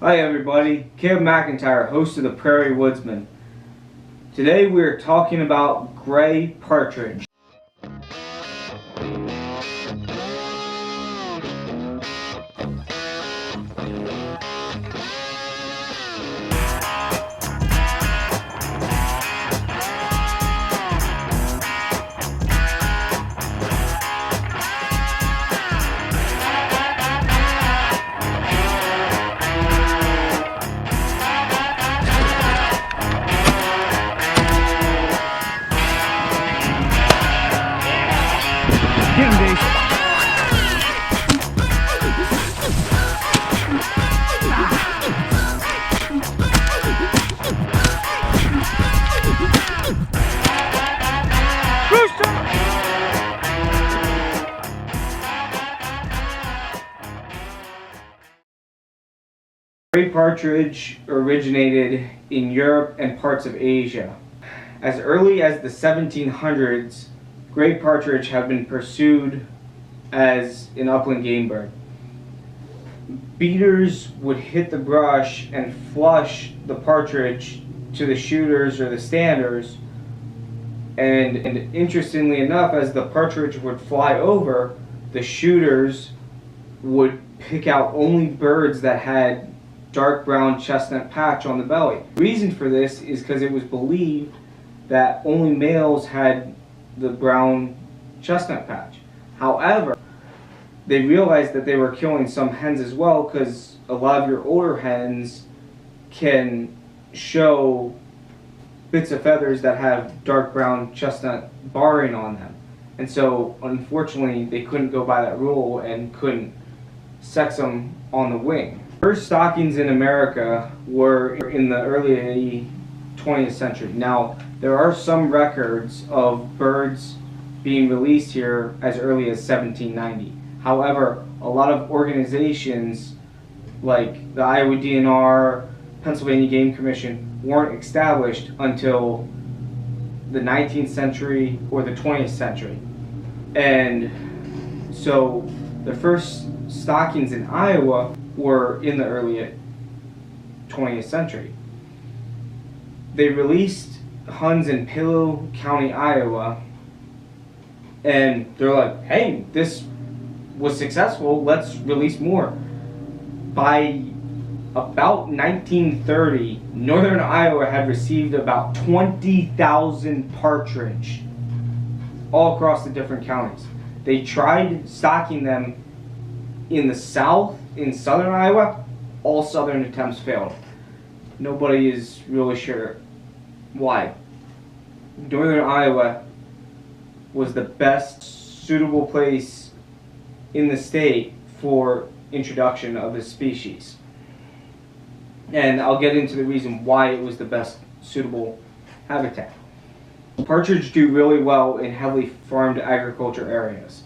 Hi everybody, McIntyre, host of the Prairie Woodsman. Today we are talking about gray partridge. Gray partridge originated in Europe and parts of Asia. As early as the 1700s, gray partridge have been pursued as an upland game bird. Beaters would hit the brush and flush the partridge to the shooters or the standers, and interestingly enough, as the partridge would fly over, the shooters would pick out only birds that had dark brown chestnut patch on the belly. The reason for this is because it was believed that only males had the brown chestnut patch. However, they realized that they were killing some hens as well, because a lot of your older hens can show bits of feathers that have dark brown chestnut barring on them. And so unfortunately they couldn't go by that rule and couldn't sex them on the wing. First stockings in America were in the early 20th century. Now, there are some records of birds being released here as early as 1790. However, a lot of organizations like the Iowa DNR, Pennsylvania Game Commission weren't established until the 19th century or the 20th century. And so the first stockings in Iowa were in the early 20th century. They released huns in Pillow County, Iowa, and they're like, hey, this was successful, let's release more. By about 1930, northern Iowa had received about 20,000 partridge all across the different counties. They tried stocking them in the south, in southern Iowa. All southern attempts failed. Nobody is really sure why. Northern Iowa was the best suitable place in the state for introduction of this species. And I'll get into the reason why it was the best suitable habitat. Partridge do really well in heavily farmed agriculture areas.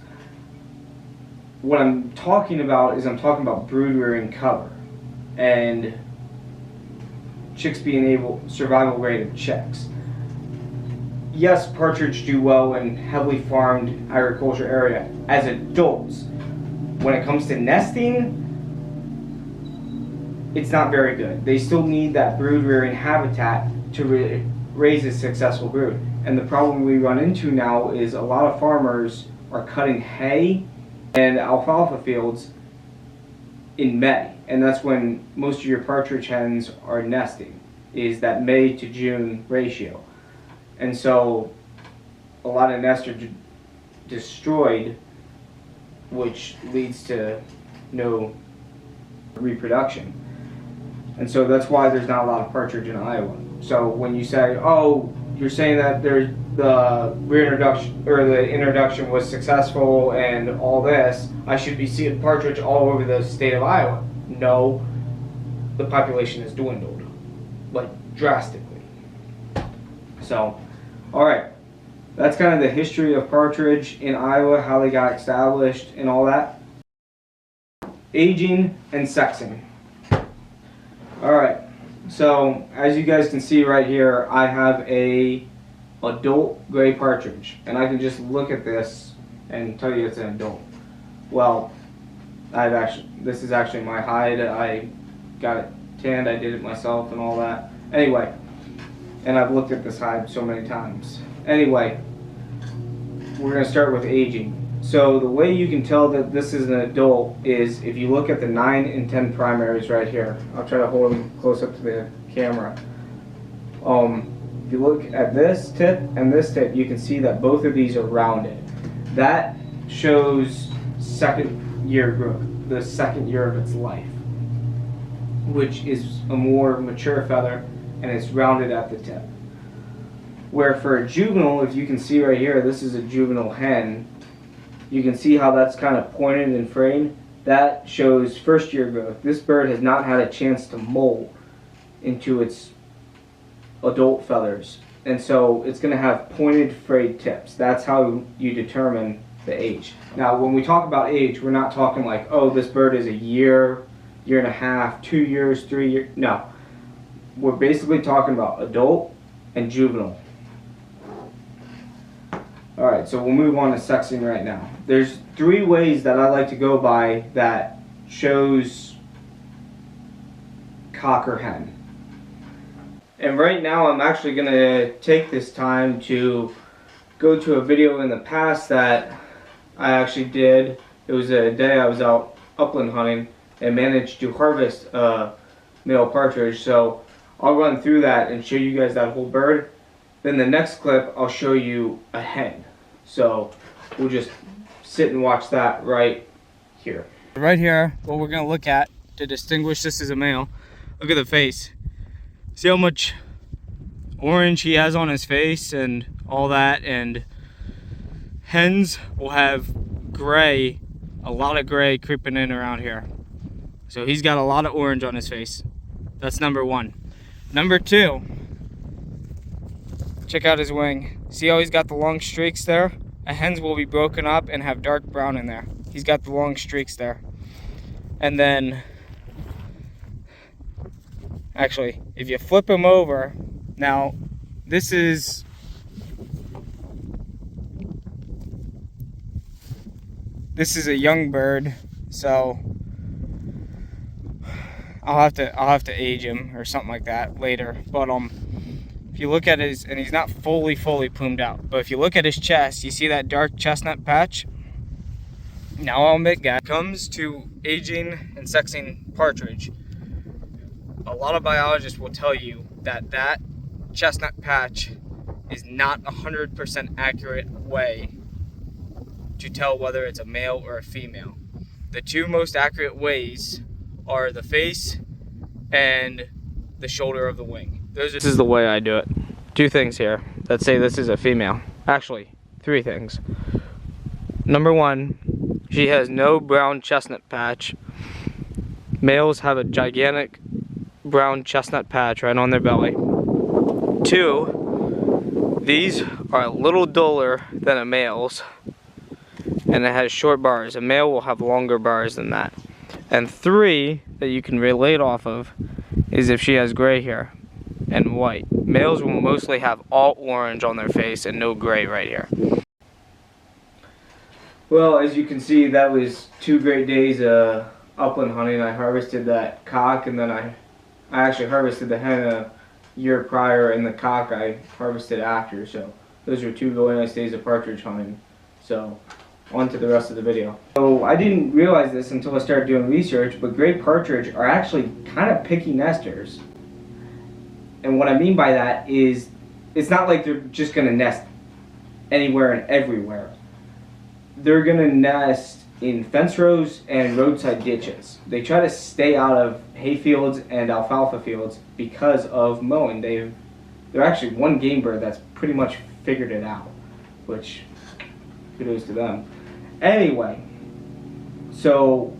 What I'm talking about is I'm talking about brood rearing cover and chicks being able, survival rate of chicks. Yes, partridge do well in heavily farmed agriculture area as adults. When it comes to nesting, it's not very good. They still need that brood rearing habitat to raise a successful brood. And the problem we run into now is a lot of farmers are cutting hay and alfalfa fields in May, and that's when most of your partridge hens are nesting, is that May to June ratio. And so a lot of nests are destroyed, which leads to no reproduction. And so that's why there's not a lot of partridge in Iowa. So when you say, oh, you're saying that there's the reintroduction or the introduction was successful and all this, I should be seeing partridge all over the state of Iowa. No, the population has dwindled, like drastically. So, all right, that's kind of the history of partridge in Iowa, how they got established and all that. Aging and sexing. All right, so as you guys can see right here, I have a adult gray partridge, and I can just look at this and tell you it's an adult. Well, this is actually my hide. I got it tanned. I did it myself and all that. Anyway, and I've looked at this hide so many times. Anyway, we're going to start with aging. So the way you can tell that this is an adult is if you look at the 9 and 10 primaries right here. I'll try to hold them close up to the camera. If you look at this tip and this tip, you can see that both of these are rounded. That shows second year growth, the second year of its life, which is a more mature feather and it's rounded at the tip. Where for a juvenile, if you can see right here, this is a juvenile hen. You can see how that's kind of pointed and frayed. That shows first year growth. This bird has not had a chance to molt into its adult feathers. And so it's going to have pointed, frayed tips. That's how you determine the age. Now, when we talk about age, we're not talking like, oh, this bird is a year, year and a half, 2 years, 3 years. No. We're basically talking about adult and juvenile. Alright, so we'll move on to sexing right now. There's 3 ways that I like to go by that shows cock or hen. And right now I'm actually going to take this time to go to a video in the past that I actually did. It was a day I was out upland hunting and managed to harvest a male partridge. So I'll run through that and show you guys that whole bird. Then the next clip I'll show you a hen. So we'll just sit and watch that right here. Right here, what we're going to look at to distinguish this as a male, look at the face. See how much orange he has on his face and all that, and hens will have gray, a lot of gray creeping in around here. So he's got a lot of orange on his face. That's number 1. Number 2, check out his wing. See how he's got the long streaks there? A hen's will be broken up and have dark brown in there. He's got the long streaks there. And then, actually, if you flip him over, now this is a young bird, so I'll have to age him or something like that later. But if you look at his, and he's not fully plumed out, but if you look at his chest, you see that dark chestnut patch? Now I'll admit, guys, when it comes to aging and sexing partridge, a lot of biologists will tell you that that chestnut patch is not 100% accurate way to tell whether it's a male or a female. The 2 most accurate ways are the face and the shoulder of the wing. This is the way I do it. 2 things here that say this is a female. Actually, 3 things. Number 1, she has no brown chestnut patch. Males have a gigantic brown chestnut patch right on their belly. 2, these are a little duller than a male's, and it has short bars. A male will have longer bars than that. And 3, that you can relate off of, is if she has gray hair and white. Males will mostly have all orange on their face and no gray right here. Well, as you can see, that was 2 great days upland hunting. I harvested that cock, and then I actually harvested the hen a year prior, and the cock I harvested after. So those were 2 really nice days of partridge hunting. So on to the rest of the video. So I didn't realize this until I started doing research, but gray partridge are actually kind of picky nesters. And what I mean by that is, it's not like they're just going to nest anywhere and everywhere. They're going to nest in fence rows and roadside ditches. They try to stay out of hay fields and alfalfa fields because of mowing. They're actually one game bird that's pretty much figured it out, which kudos to them. Anyway, so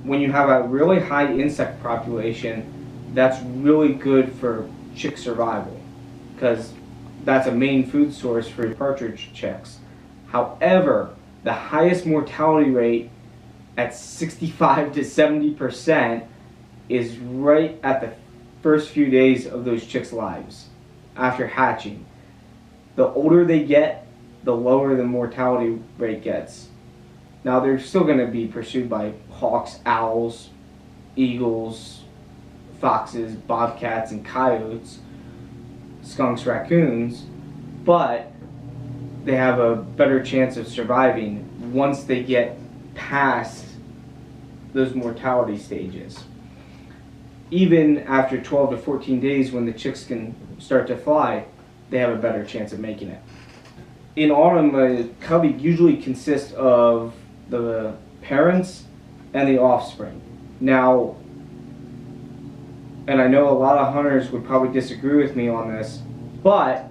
when you have a really high insect population, that's really good for chick survival, because that's a main food source for your partridge chicks. However, the highest mortality rate at 65 to 70% is right at the first few days of those chicks' lives after hatching. The older they get, the lower the mortality rate gets. Now they're still going to be pursued by hawks, owls, eagles, foxes, bobcats, and coyotes, skunks, raccoons, but they have a better chance of surviving once they get past those mortality stages. Even after 12 to 14 days, when the chicks can start to fly, they have a better chance of making it. In autumn, a covey usually consists of the parents and the offspring. Now, and I know a lot of hunters would probably disagree with me on this, but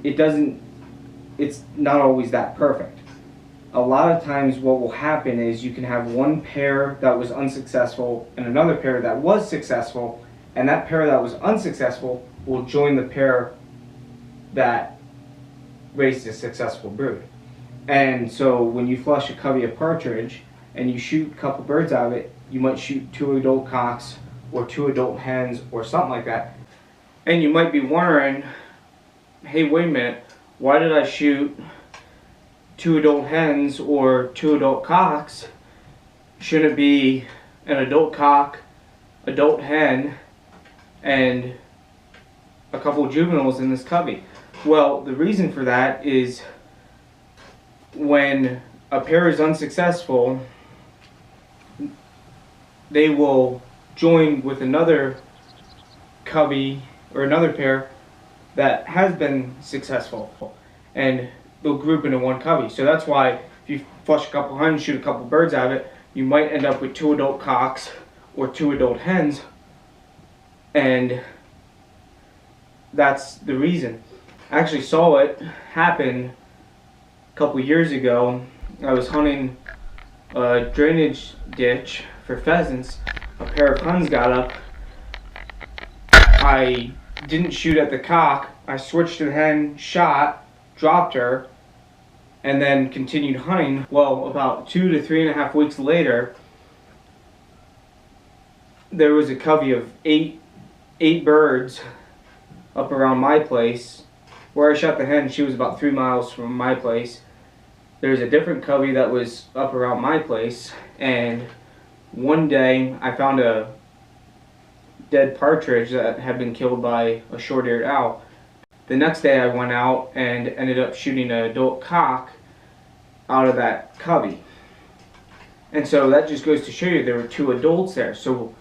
it's not always that perfect. A lot of times what will happen is you can have one pair that was unsuccessful and another pair that was successful, and that pair that was unsuccessful will join the pair that raised a successful brood. And so when you flush a covey of partridge and you shoot a couple birds out of it, you might shoot 2 adult cocks or 2 adult hens or something like that. And you might be wondering, hey, wait a minute, why did I shoot 2 adult hens or 2 adult cocks? Shouldn't it be an adult cock, adult hen, and a couple of juveniles in this covey? Well, the reason for that is when a pair is unsuccessful, they will join with another covey or another pair that has been successful, and they'll group into one covey. So that's why if you flush a couple hens, shoot a couple birds out of it, you might end up with 2 adult cocks or 2 adult hens, and that's the reason. I actually saw it happen a couple years ago. I was hunting a drainage ditch for pheasants. A pair of hens got up. I didn't shoot at the cock. I switched to the hen, shot, dropped her, and then continued hunting. Well, about 2 to 3.5 weeks later, there was a covey of eight birds up around my place. Where I shot the hen, she was about 3 miles from my place. There's a different covey that was up around my place, and one day I found a dead partridge that had been killed by a short-eared owl. The next day I went out and ended up shooting an adult cock out of that covey. And so that just goes to show you there were 2 adults there. So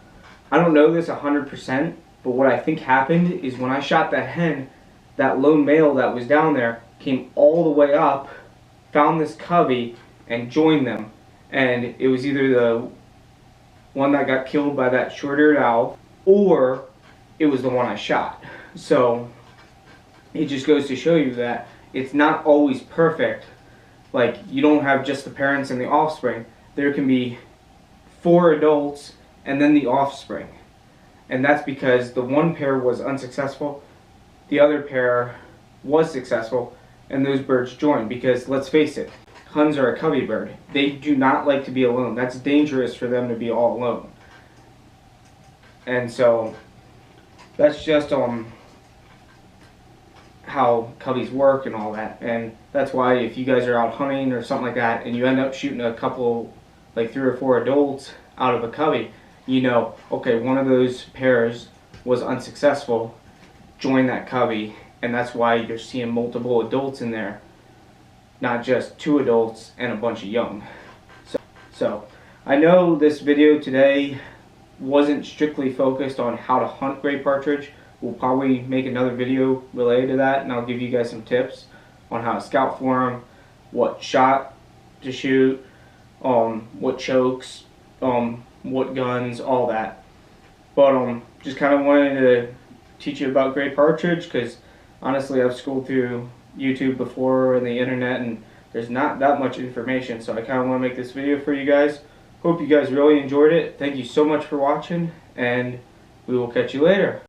I don't know this 100%, but what I think happened is when I shot that hen, that lone male that was down there came all the way up, found this covey, and joined them. And it was either the one that got killed by that short-eared owl, or it was the one I shot. So it just goes to show you that it's not always perfect. Like, you don't have just the parents and the offspring. There can be 4 adults and then the offspring. And that's because the one pair was unsuccessful, the other pair was successful, and those birds joined. Because let's face it, hens are a covey bird. They do not like to be alone. That's dangerous for them to be all alone. And so that's just how coveys work and all that. And that's why if you guys are out hunting or something like that and you end up shooting a couple, like 3 or 4 adults out of a covey, you know, okay, one of those pairs was unsuccessful, join that covey, and that's why you're seeing multiple adults in there, not just 2 adults and a bunch of young. So I know this video today wasn't strictly focused on how to hunt gray partridge. We'll probably make another video related to that, and I'll give you guys some tips on how to scout for them, what shot to shoot, what chokes, what guns, all that. But just kind of wanted to teach you about gray partridge, because honestly I've scrolled through YouTube before and the internet, and there's not that much information, so I kind of want to make this video for you guys. Hope you guys really enjoyed it. Thank you so much for watching, and we will catch you later.